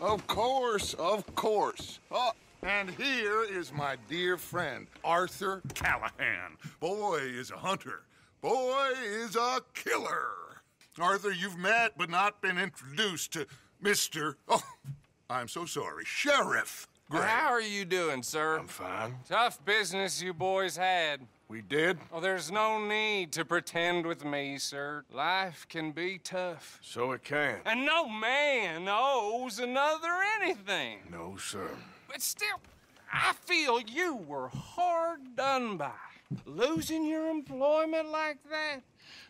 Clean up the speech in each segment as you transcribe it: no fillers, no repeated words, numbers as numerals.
Of course, of course. Oh, and here is my dear friend, Arthur Callahan. Boy is a hunter. Boy is a killer. Arthur, you've met but not been introduced to Mr. Oh, I'm so sorry, Sheriff Gray. How are you doing, sir? I'm fine. Tough business you boys had. We did? Oh, there's no need to pretend with me, sir. Life can be tough. So it can. And no man owes another anything. No, sir. But still, I feel you were hard done by. Losing your employment like that.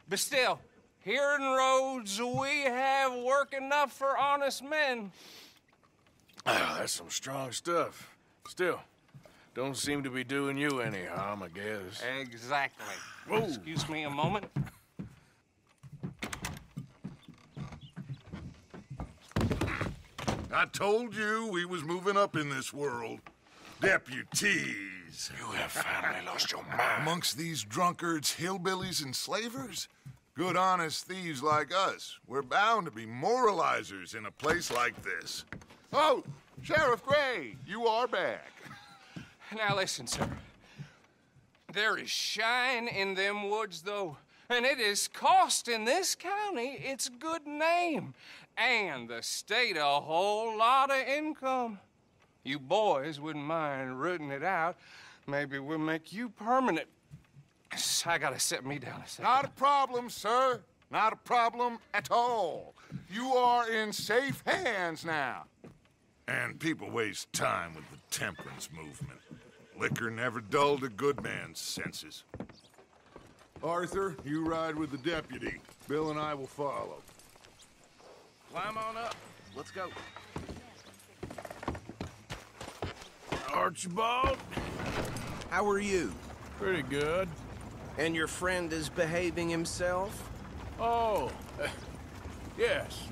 But still, here in Rhodes, we have work enough for honest men. That's some strong stuff. Still, don't seem to be doing you any harm, I guess. Exactly. Whoa. Excuse me a moment. I told you we was moving up in this world. Deputies. You have finally lost your mind. Amongst these drunkards, hillbillies, and slavers? Good, honest thieves like us. We're bound to be moralizers in a place like this. Oh, Sheriff Gray, you are back. Now listen, sir. There is shine in them woods, though, and it is costing this county its good name and the state a whole lot of income. You boys wouldn't mind rooting it out. Maybe we'll make you permanent. I gotta set me down a second. Not a problem, sir. Not a problem at all. You are in safe hands now. And people waste time with the temperance movement. Liquor never dulled a good man's senses. Arthur, you ride with the deputy. Bill and I will follow. Climb on up. Let's go. Archibald? How are you? Pretty good. And your friend is behaving himself? Oh, yes.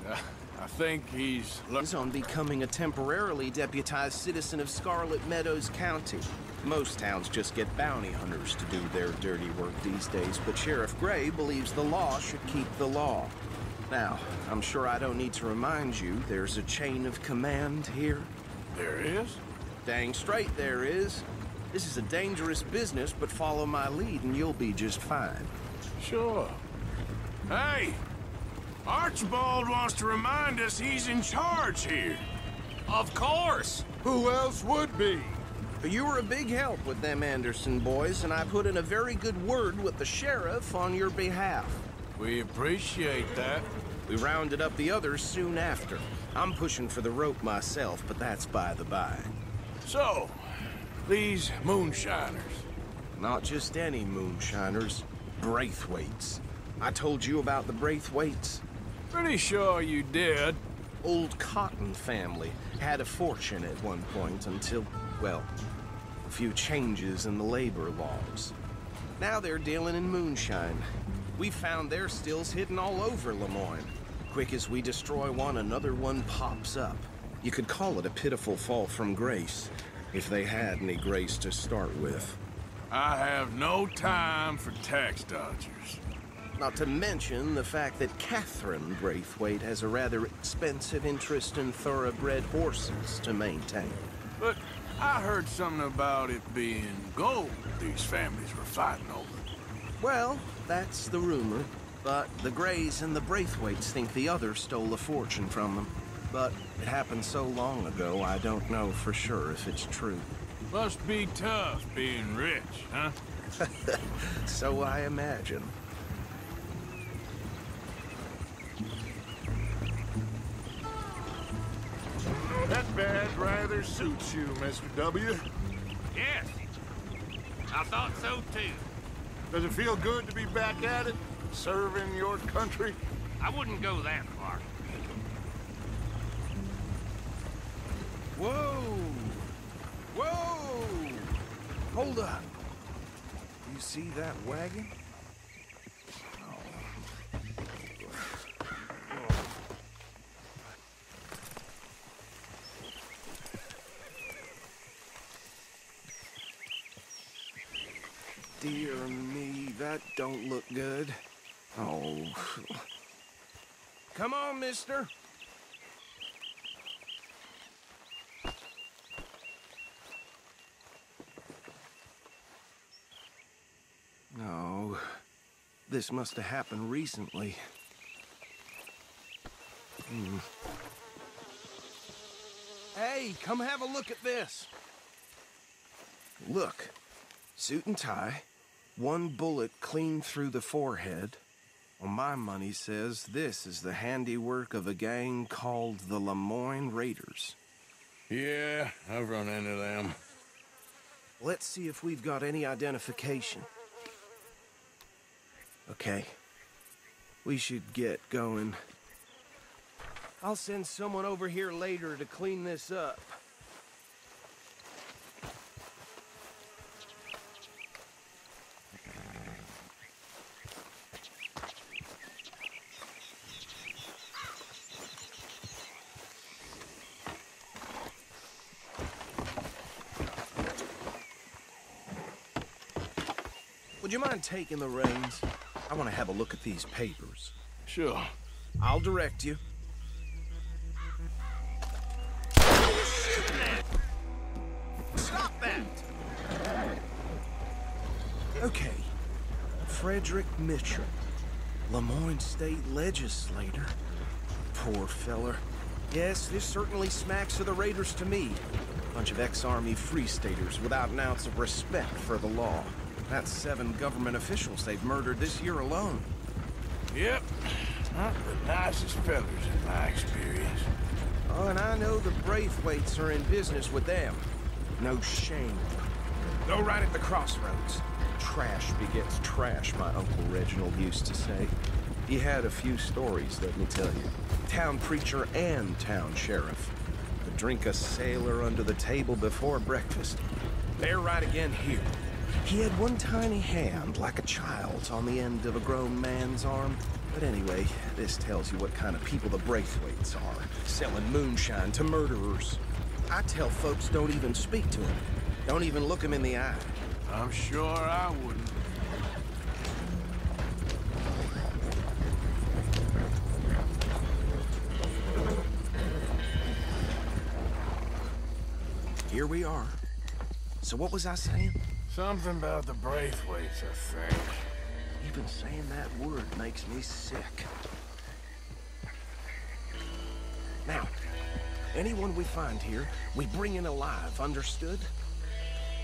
I think he's... He's on becoming a temporarily deputized citizen of Scarlett Meadows County. Most towns just get bounty hunters to do their dirty work these days, but Sheriff Gray believes the law should keep the law. Now, I'm sure I don't need to remind you, there's a chain of command here. There is? Dang straight there is. This is a dangerous business, but follow my lead and you'll be just fine. Sure. Hey! Archibald wants to remind us he's in charge here. Of course. Who else would be? You were a big help with them Anderson boys, and I put in a very good word with the sheriff on your behalf. We appreciate that. We rounded up the others soon after. I'm pushing for the rope myself, but that's by the by. So, these moonshiners. Not just any moonshiners, Braithwaites. I told you about the Braithwaites. Pretty sure you did. Old Cotton family had a fortune at one point until, well, a few changes in the labor laws. Now they're dealing in moonshine. We found their stills hidden all over Lemoyne. Quick as we destroy one, another one pops up. You could call it a pitiful fall from grace, if they had any grace to start with. I have no time for tax dodgers. Not to mention the fact that Catherine Braithwaite has a rather expensive interest in thoroughbred horses to maintain. But I heard something about it being gold these families were fighting over. Well, that's the rumor. But the Grays and the Braithwaites think the other stole a fortune from them. But it happened so long ago, I don't know for sure if it's true. Must be tough being rich, huh? So I imagine. That badge rather suits you, Mr. W. Yes. I thought so, too. Does it feel good to be back at it? Serving your country? I wouldn't go that far. Whoa! Whoa! Hold up. You see that wagon? Dear me, that don't look good. Oh. Come on, mister. This must have happened recently. Hey, come have a look at this. Look, suit and tie, one bullet clean through the forehead. Well, my money says this is the handiwork of a gang called the Lemoyne Raiders. Yeah, I've run into them. Let's see if we've got any identification. Okay. We should get going. I'll send someone over here later to clean this up. Would you mind taking the reins? I want to have a look at these papers. Sure. I'll direct you. Stop that! Okay. Frederick Mitchell, Lemoyne State Legislator. Poor feller. Yes, this certainly smacks of the Raiders to me. Bunch of ex-Army Free Staters without an ounce of respect for the law. That's 7 government officials they've murdered this year alone. Yep. Not the nicest fellas in my experience. Oh, and I know the Braithwaites are in business with them. No shame. Go right at the crossroads. Trash begets trash, my Uncle Reginald used to say. He had a few stories, let me tell you. Town preacher and town sheriff. Could drink a sailor under the table before breakfast. They're right again here. He had one tiny hand, like a child's, on the end of a grown man's arm. But anyway, this tells you what kind of people the Braithwaites are, selling moonshine to murderers. I tell folks don't even speak to him. Don't even look him in the eye. I'm sure I wouldn't. Here we are. So what was I saying? Something about the Braithwaites, I think. Even saying that word makes me sick. Now, anyone we find here, we bring in alive, understood?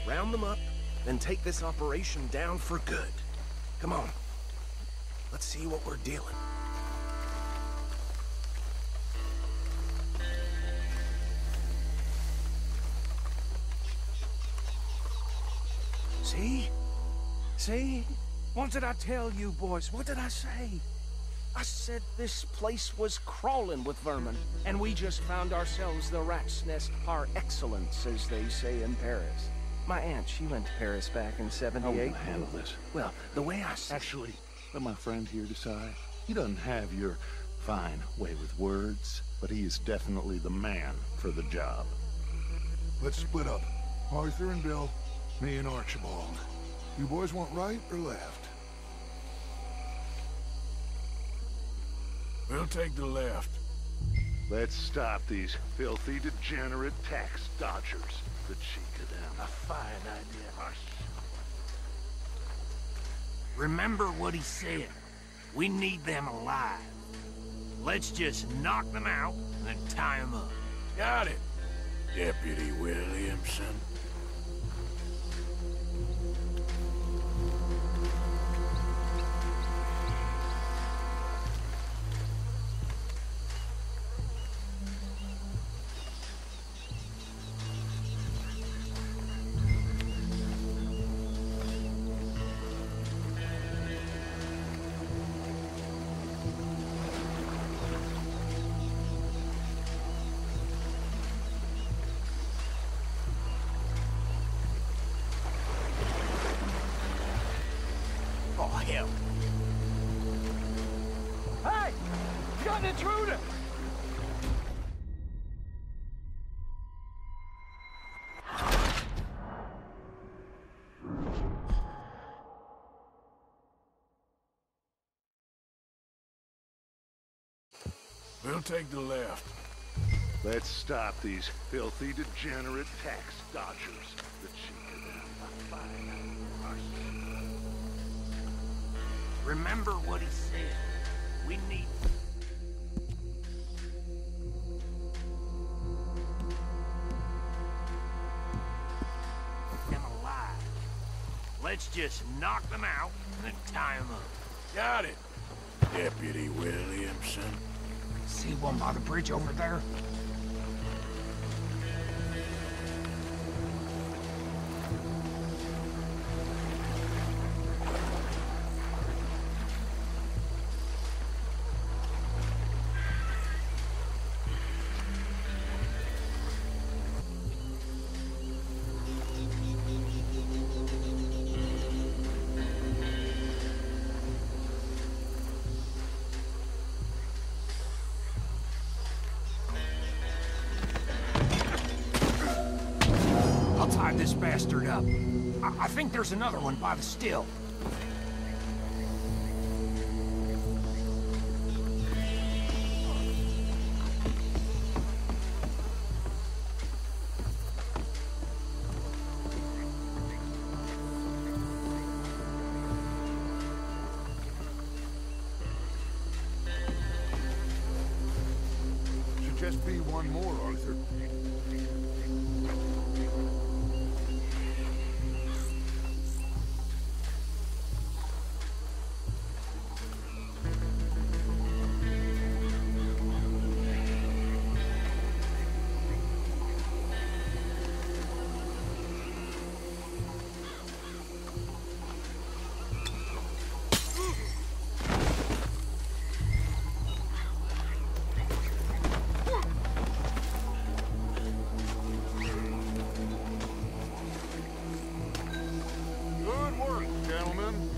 Round them up, then take this operation down for good. Come on. Let's see what we're dealing. See? See? What did I tell you, boys? What did I say? I said this place was crawling with vermin, and we just found ourselves the rat's nest par excellence, as they say in Paris. My aunt, she went to Paris back in '78. How will you handle this? Well, the way I see... Actually, let my friend here decide. He doesn't have your fine way with words, but he is definitely the man for the job. Let's split up. Arthur and Bill, me and Archibald. You boys want right or left? We'll take the left. Let's stop these filthy, degenerate tax dodgers. The cheek of them. A fine idea. Hush. Remember what he said. We need them alive. Let's just knock them out and then tie them up. Got it, Deputy Williamson. Hell. Hey! You got an intruder! We'll take the left. Let's stop these filthy, degenerate tax dodgers. The cheek of them. A fine Remember what he said. We need them alive. Let's just knock them out and then tie them up. Got it, Deputy Williamson. See one by the bridge over there? I'll tie this bastard up. I think there's another one by the still. Should just be one more, Arthur. Good work, gentlemen.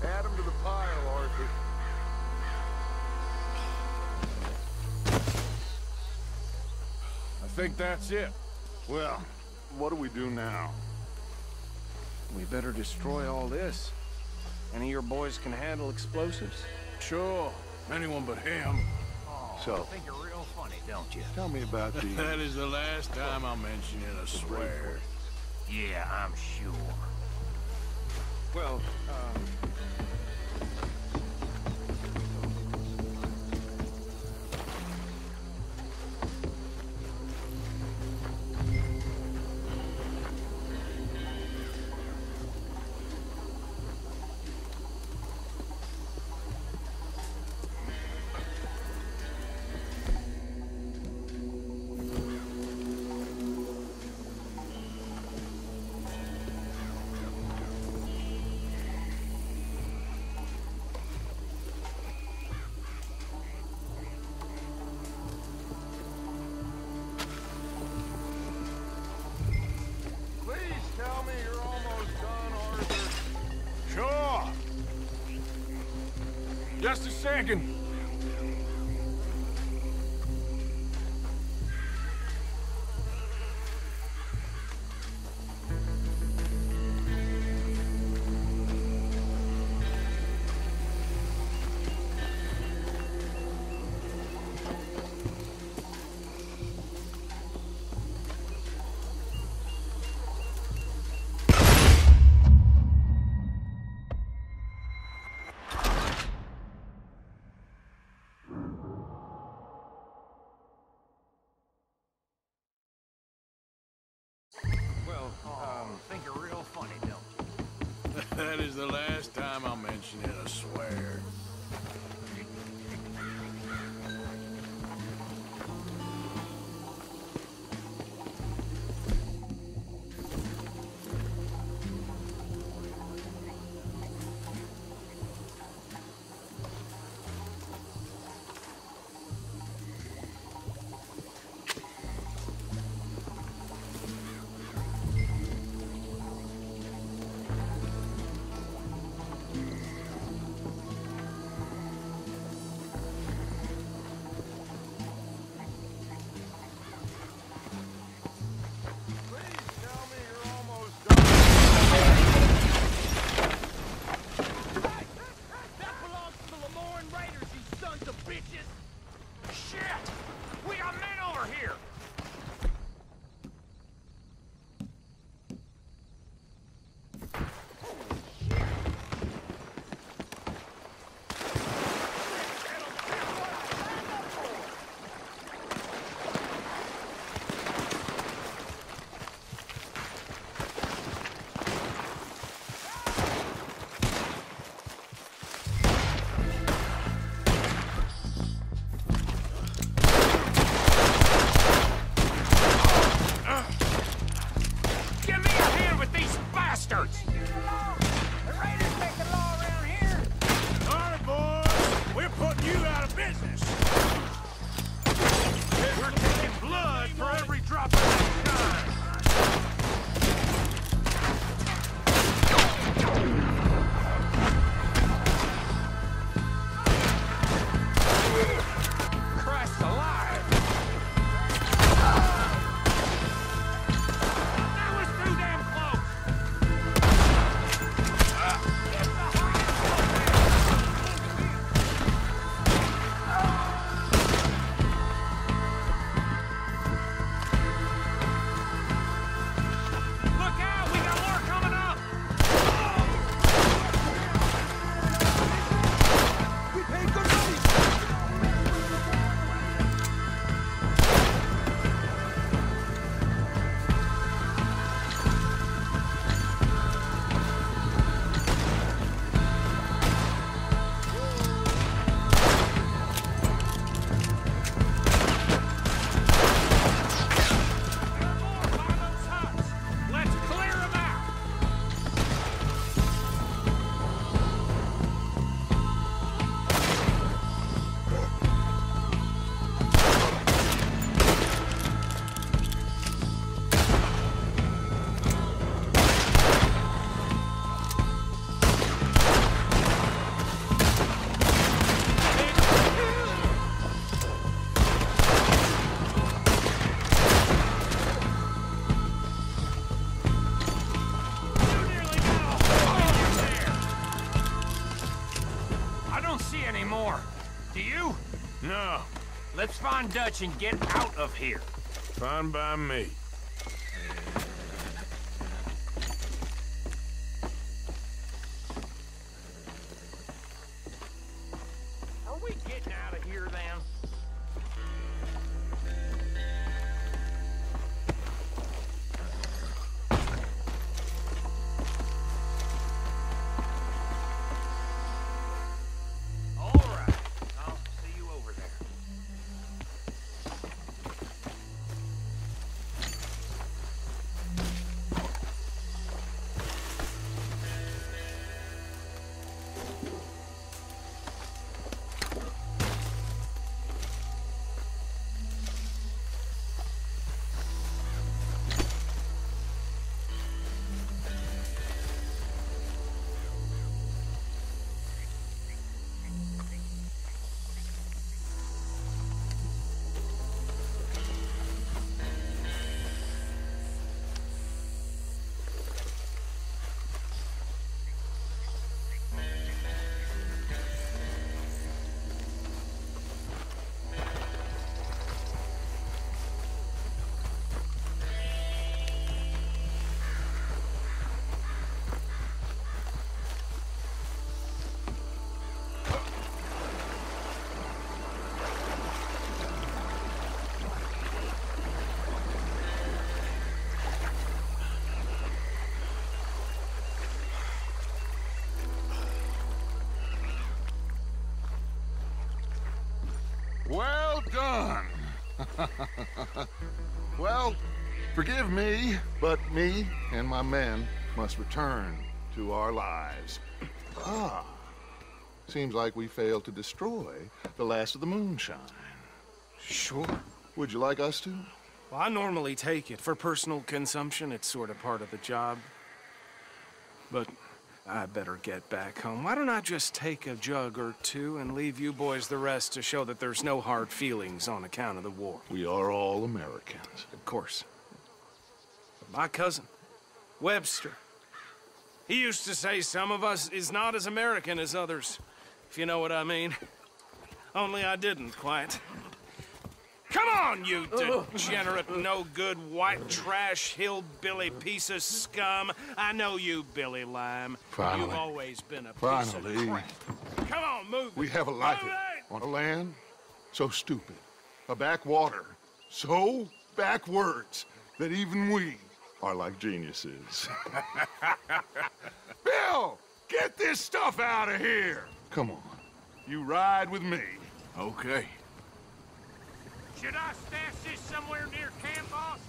Add 'em to the pile, Arthur. I think that's it. Well, what do we do now? We better destroy all this. Any of your boys can handle explosives? Sure, anyone but him. So, I think you're real funny, don't you? tell me about the... That is the last time I'll mention it, I swear. Yeah, I'm sure. Well, Please tell me you're almost done, Arthur. Sure. Just a second. I think you're real funny, don't you? That is the last time I'll mention it, I swear. Do you? No, Let's find Dutch and get out of here. fine by me. Are we getting out of here, then? All right. I'll see you over there. Well done. Well, forgive me, but me and my men must return to our lives. Ah, seems like we failed to destroy the last of the moonshine. Sure. Would you like us to? Well, I normally take it. For personal consumption, it's sort of part of the job. But I better get back home. Why don't I just take a jug or two and leave you boys the rest to show that there's no hard feelings on account of the war? We are all Americans. Of course. But my cousin, Webster, he used to say some of us is not as American as others, if you know what I mean. Only I didn't quite. Come on, you degenerate, no-good, white trash, hillbilly piece of scum. I know you, Billy Lime. Finally. You've always been a piece Finally. of crap. Come on, move it. We have a life Move it! on a land so stupid, a backwater so backwards that even we are like geniuses. Bill, get this stuff out of here. Come on, you ride with me. Okay. Should I stash this somewhere near camp, boss?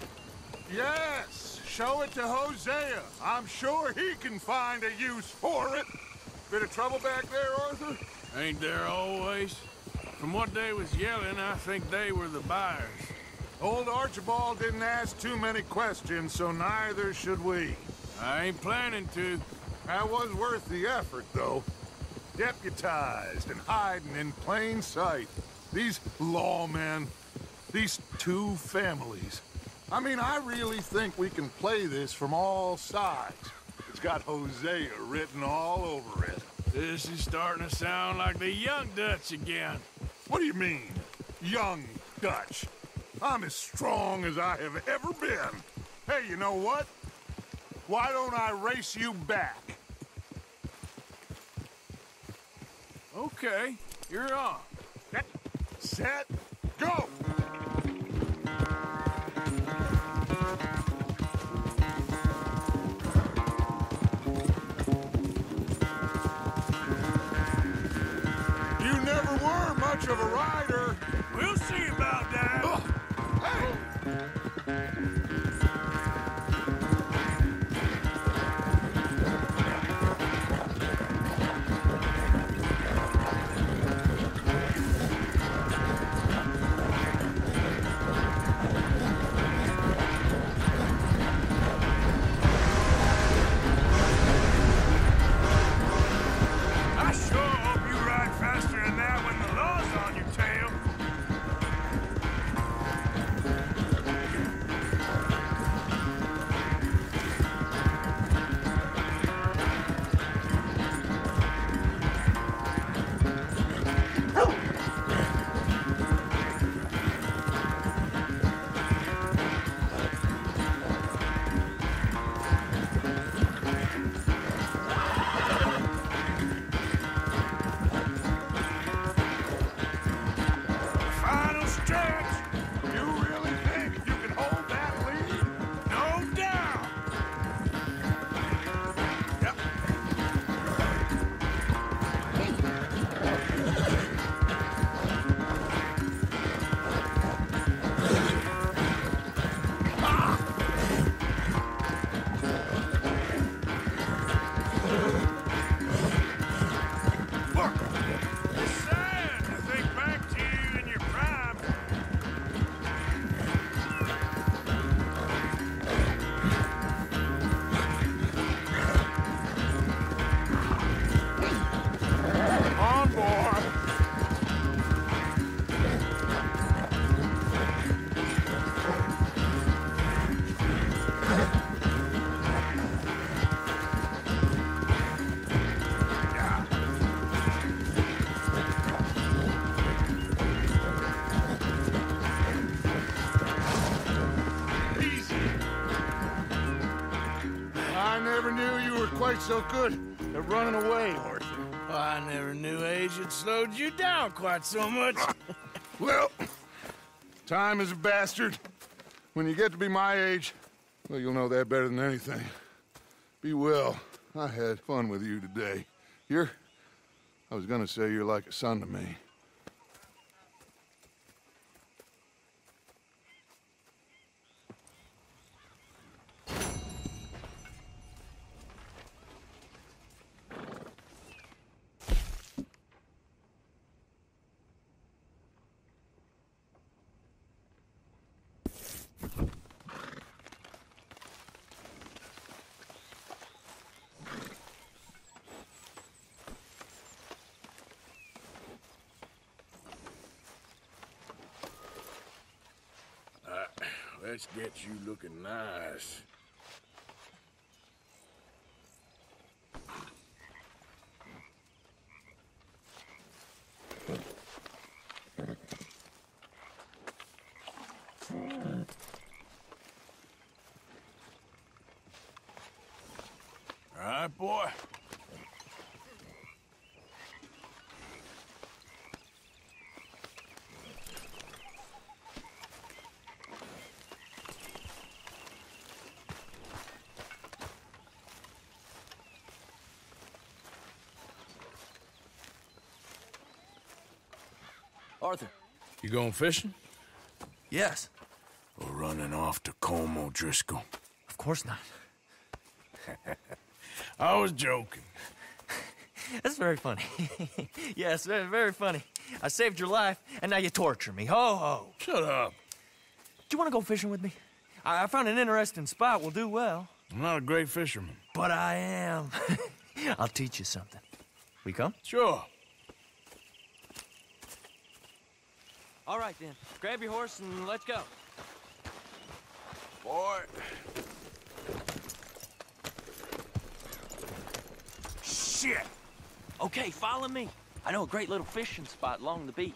Yes, show it to Hosea. I'm sure he can find a use for it. Bit of trouble back there, Arthur? Ain't there always? From what they was yelling, I think they were the buyers. Old Archibald didn't ask too many questions, so neither should we. I ain't planning to. That was worth the effort, though. Deputized and hiding in plain sight. These lawmen, these two families. I mean, I really think we can play this from all sides. It's got Hosea written all over it. This is starting to sound like the young Dutch again. What do you mean, young Dutch? I'm as strong as I have ever been. Hey, you know what? Why don't I race you back? Okay, you're on. Set, go! You never were much of a rider. We'll see about that. Hey! I sure hope you ride faster than that when the law's on your tail. quite so good at running away, Arthur. Oh, I never knew age had slowed you down quite so much. Well, time is a bastard. When you get to be my age, well, you'll know that better than anything. Be well. I had fun with you today. I was gonna say you're like a son to me. Let's get you looking nice. All right, boy. Arthur. You going fishing? Yes. Or running off to Colm O'Driscoll? Of course not. I was joking. That's very funny. Yes, very, very funny. I saved your life, and now you torture me. Ho, ho. Shut up. Do you want to go fishing with me? I found an interesting spot. We'll do well. I'm not a great fisherman. But I am. I'll teach you something. We come? Sure. All right, then. Grab your horse and let's go. Boy. Shit! Okay, follow me. I know a great little fishing spot along the beach.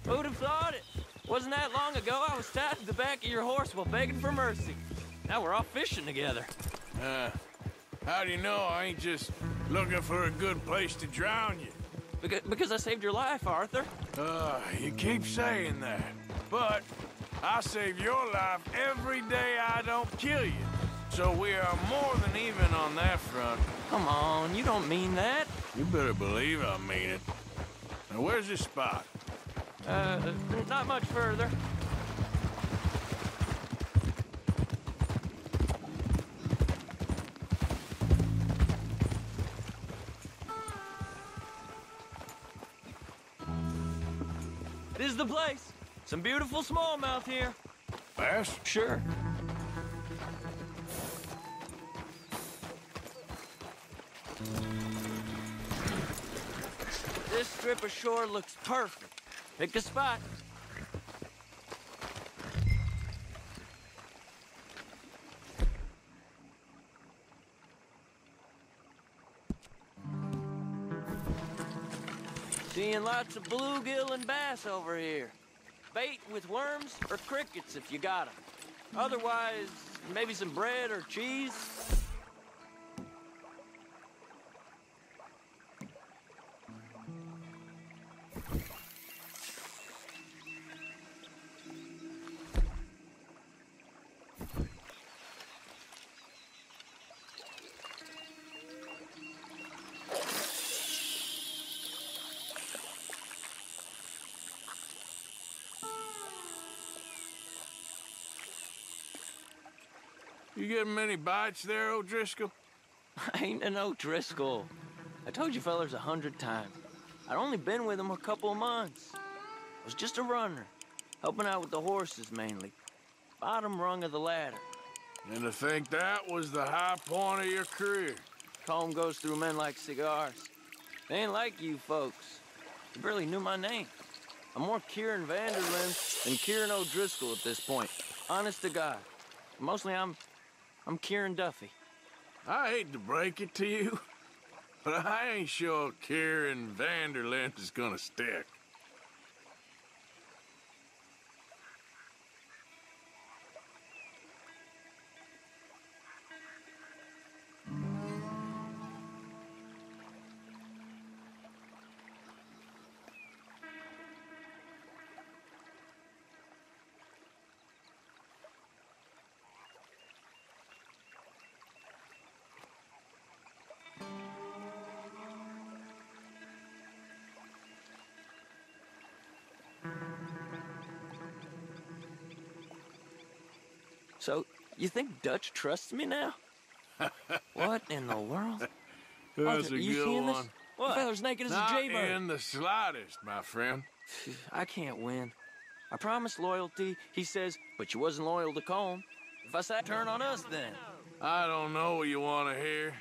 Who'd have thought it? Wasn't that long ago I was tied to the back of your horse while begging for mercy. Now we're off fishing together. How do you know I ain't just looking for a good place to drown you? Because I saved your life, Arthur. You keep saying that. But I save your life every day I don't kill you. So we are more than even on that front. Come on, you don't mean that. You better believe I mean it. Now, where's this spot? Not much further. This is the place. Some beautiful smallmouth here. Bass? Sure. This strip of shore looks perfect. Pick a spot. Seeing lots of bluegill and bass over here. Bait with worms or crickets if you got 'em. Otherwise, maybe some bread or cheese. You getting many bites there, O'Driscoll? I ain't an O'Driscoll. I told you fellers 100 times. I'd only been with him a couple of months. I was just a runner, helping out with the horses mainly. Bottom rung of the ladder. And to think that was the high point of your career. Colm goes through men like cigars. They ain't like you folks. You barely knew my name. I'm more Kieran Vanderlyn than Kieran O'Driscoll at this point. Honest to God. Mostly I'm Kieran Duffy. I hate to break it to you, but I ain't sure Kieran Vanderlyn is gonna stick. So, you think Dutch trusts me now? What in the world? That's Arthur, a you good seeing this? one. What? The fella's naked as a Not jaybird. in the slightest, my friend. I can't win. I promised loyalty, he says, but you wasn't loyal to Colm. If I say turn on us, then. I don't know what you want to hear.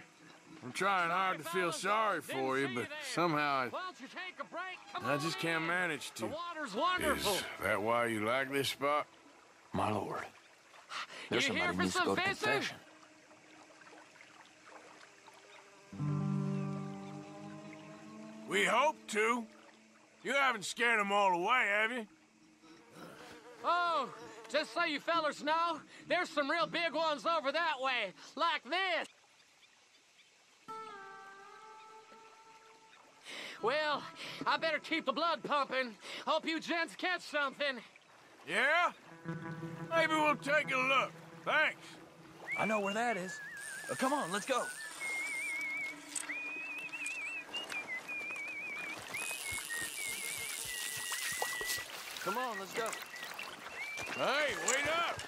I'm trying hard to feel sorry for you, but somehow I just can't manage to. The water's wonderful. Is that why you like this spot? My lord. There's You here somebody for needs to some go to fishing? confession. We hope to. You haven't scared them all away, have you? Oh, just so you fellers know, there's some real big ones over that way, like this. Well, I better keep the blood pumping. Hope you gents catch something. Yeah? Maybe we'll take a look. Thanks. I know where that is. Come on, let's go. Come on, let's go. Hey, wait up!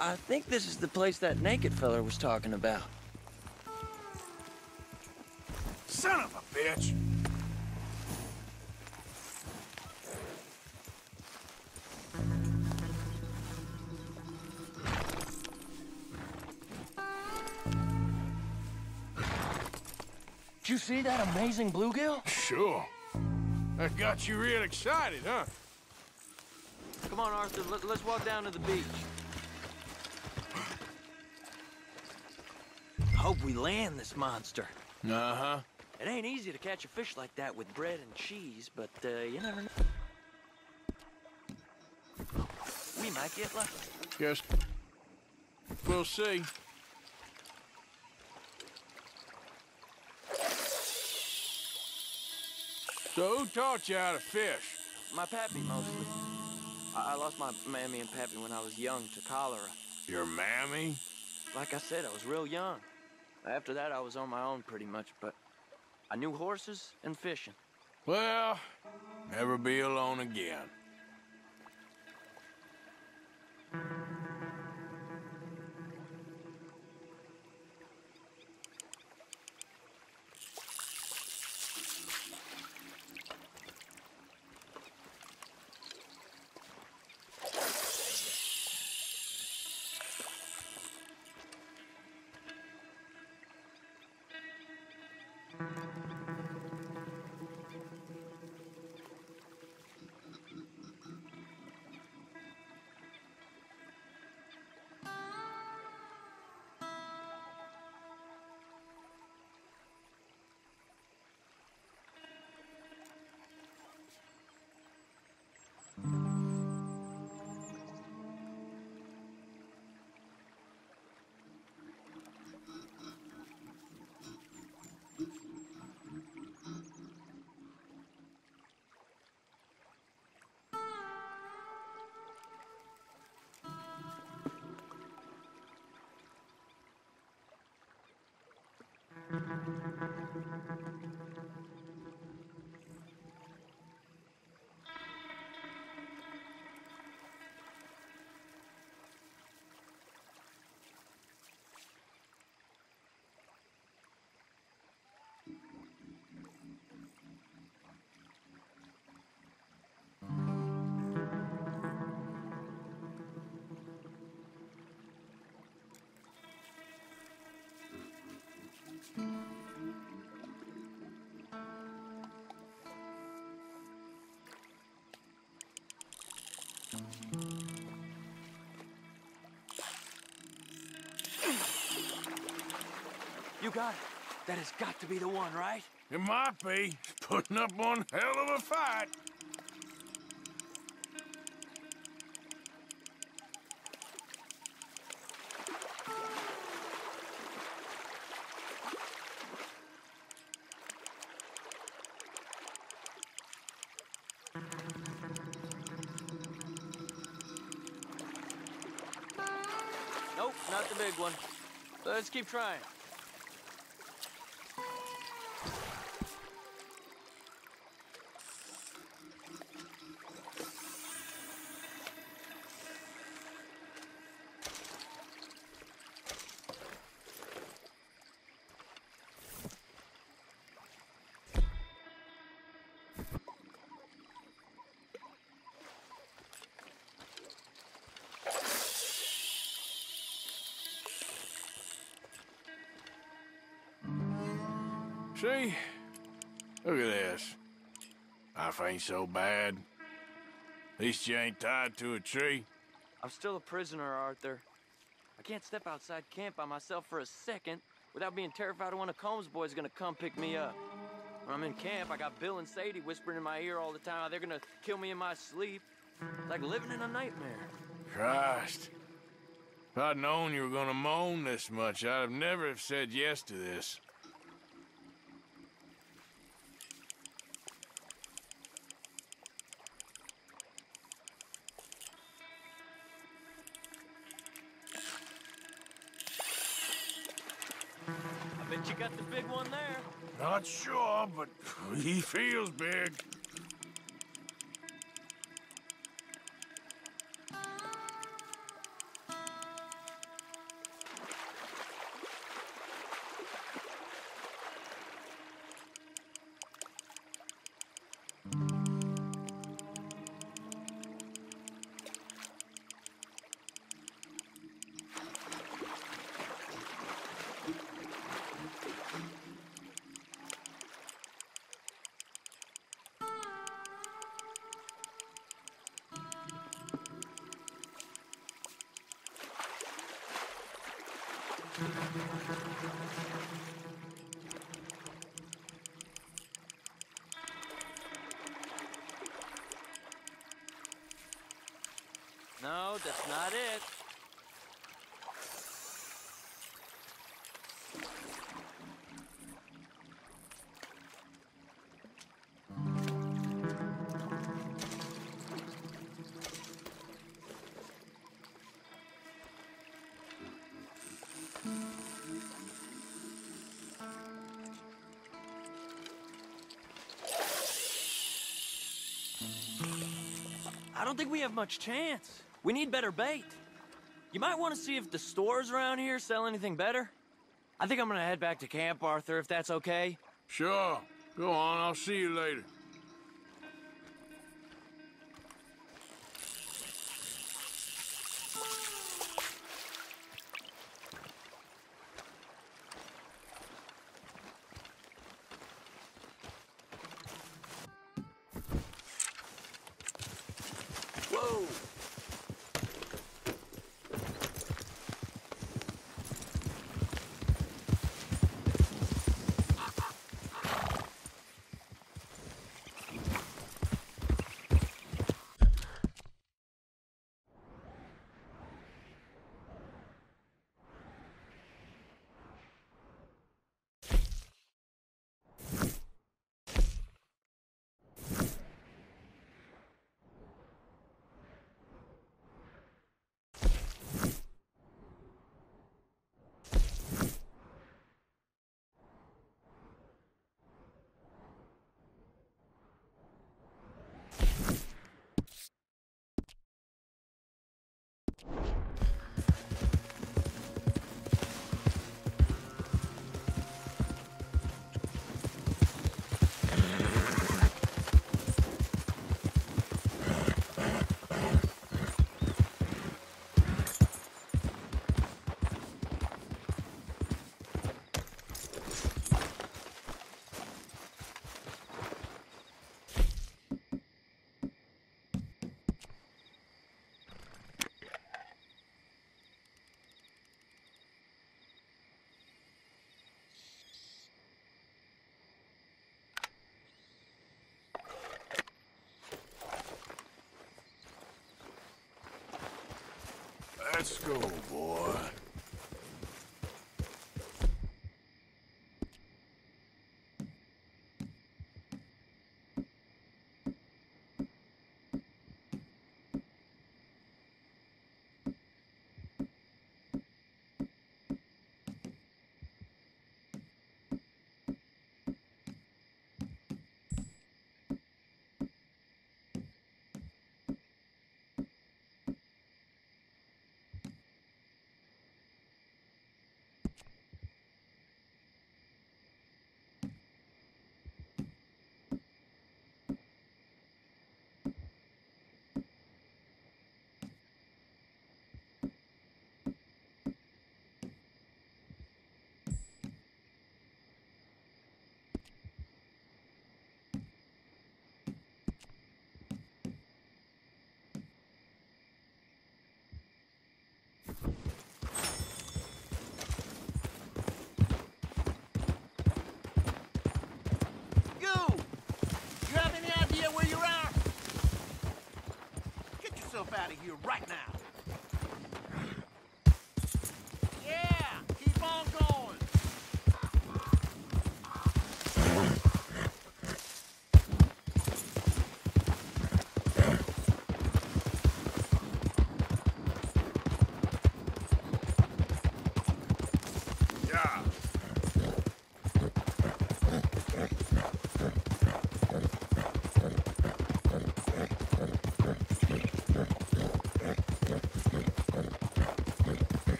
I think this is the place that naked feller was talking about. Son of a bitch! Did you see that amazing bluegill? Sure. That got you real excited, huh? Come on, Arthur, let's walk down to the beach. Hope we land this monster. Uh-huh. It ain't easy to catch a fish like that with bread and cheese, but you never know. We might get lucky. Guess we'll see. So who taught you how to fish? My pappy, mostly. I lost my mammy and pappy when I was young to cholera. Your mammy? Like I said, I was real young. After that, I was on my own pretty much, but I knew horses and fishing. Well, never be alone again. You got it. That has got to be the one, right? It might be. Putting up one hell of a fight. Nope, not the big one. Let's keep trying. See? Look at this. Life ain't so bad. At least you ain't tied to a tree. I'm still a prisoner, Arthur. I can't step outside camp by myself for a second without being terrified one of Combs' boys is gonna come pick me up. When I'm in camp, I got Bill and Sadie whispering in my ear all the time how they're gonna kill me in my sleep. It's like living in a nightmare. Christ. If I'd known you were gonna moan this much, I'd have never have said yes to this. I bet you got the big one there. Not sure, but he feels big. No, that's not it. I don't think we have much chance. We need better bait. You might want to see if the stores around here sell anything better. I think I'm gonna head back to camp, Arthur, if that's okay. Sure. Go on, I'll see you later. Whoa! Let's go, boy. Out of here right now. Yeah, keep on going. Yeah.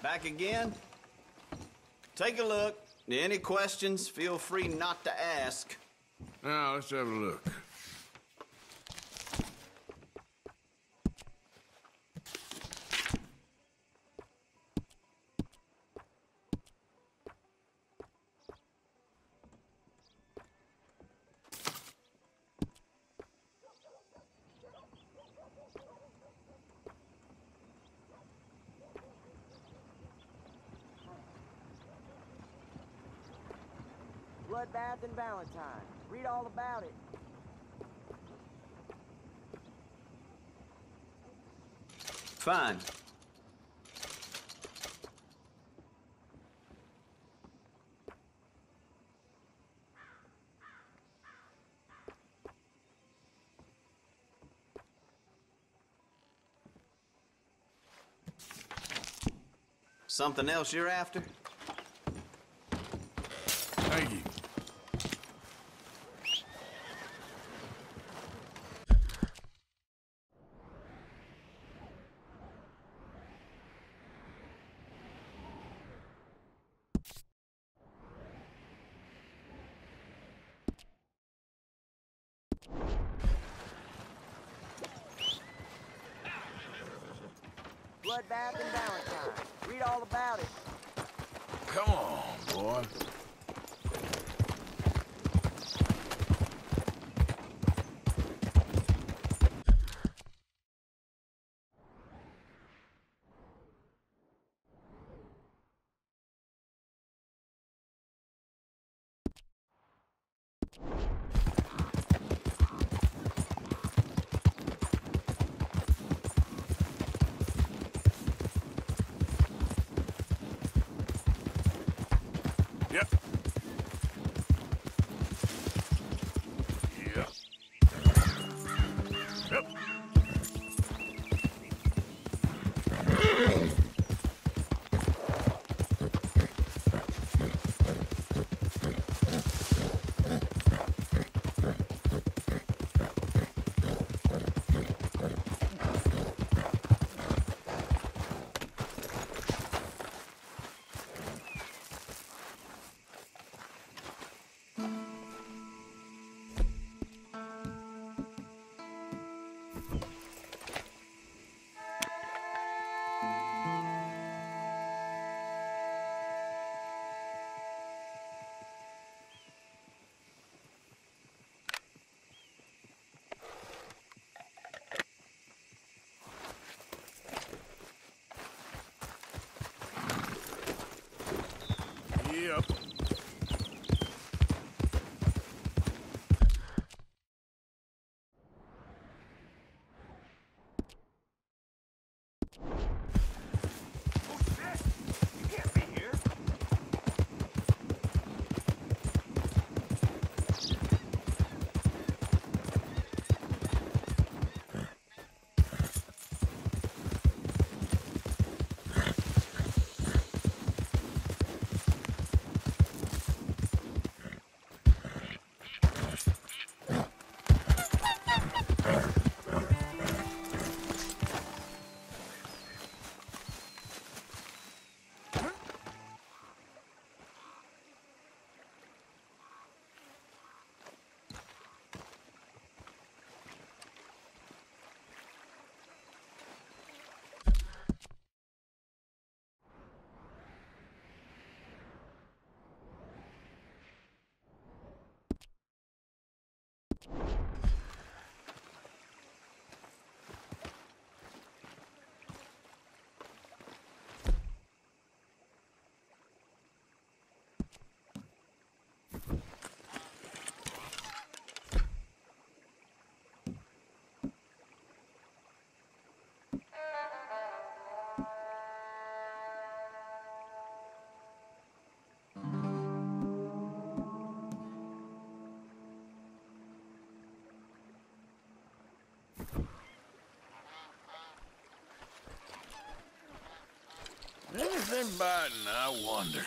Back again? Take a look. Any questions, feel free not to ask. Now, let's have a look. Bloodbath and Valentine. Read all about it. Fine. Something else you're after? Thank you. Bloodbath and Valentine. Read all about it. Come on, boy. Yep. Yep. Yep. Yep. Anything biting, I wonder.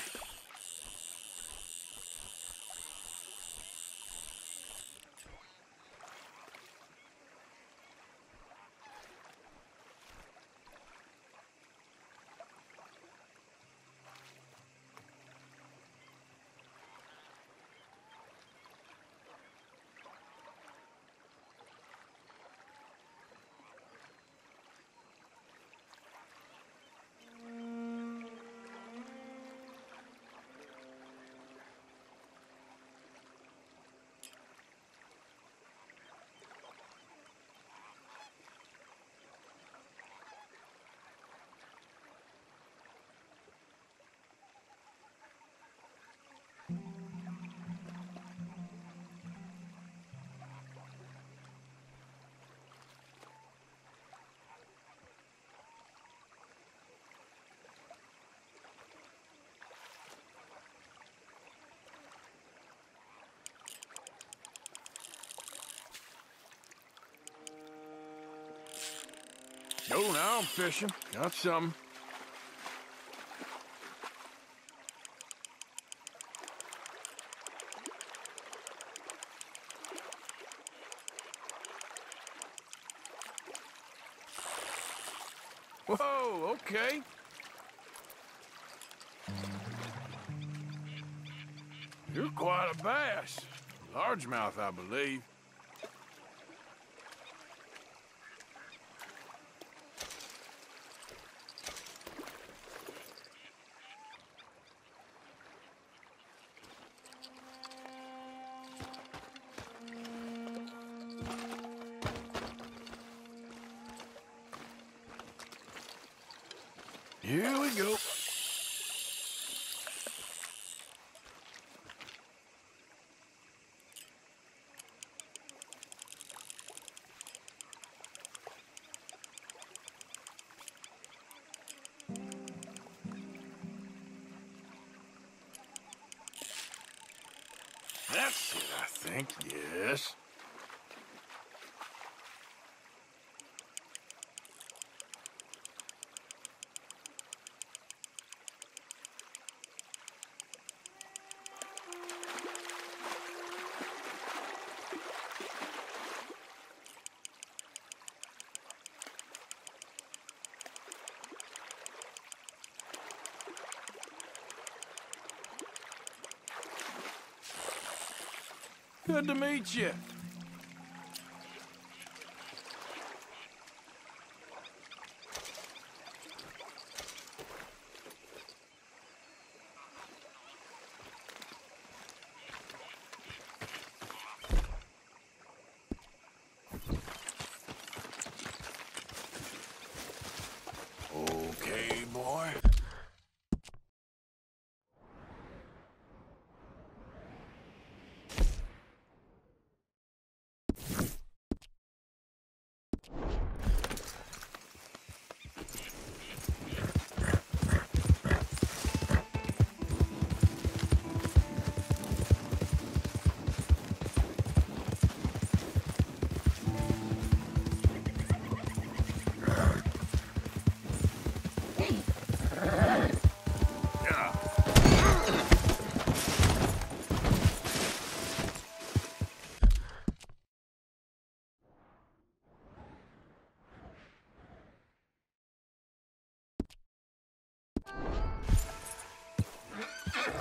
Oh, now I'm fishing. Got something. Whoa, okay. You're quite a bass. Largemouth, I believe. Here we go. That's it, I think, yes. Good to meet you. Okay, boy.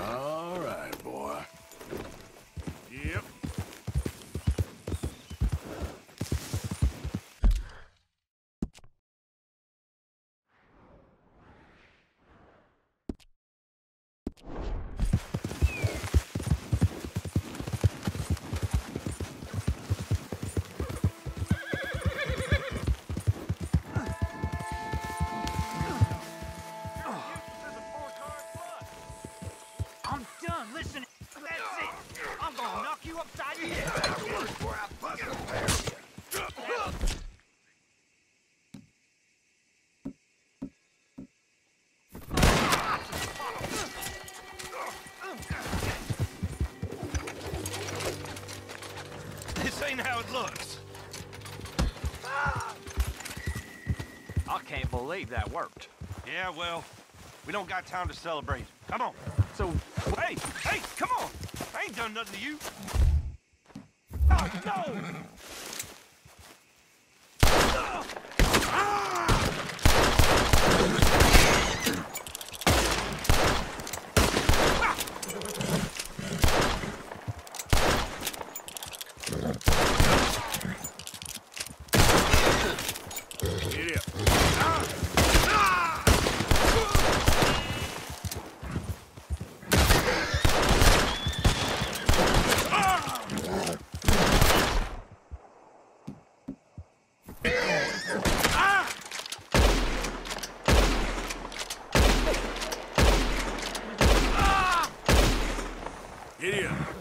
All right, boy. Yep. I'm done. Listen, that's it. I'm gonna knock you upside your head. Before I bust a pair of you. This ain't how it looks. I can't believe that worked. Yeah, well, we don't got time to celebrate. Come on. So, Hey, come on. I ain't done nothing to you. Oh, no! Get up. Get up.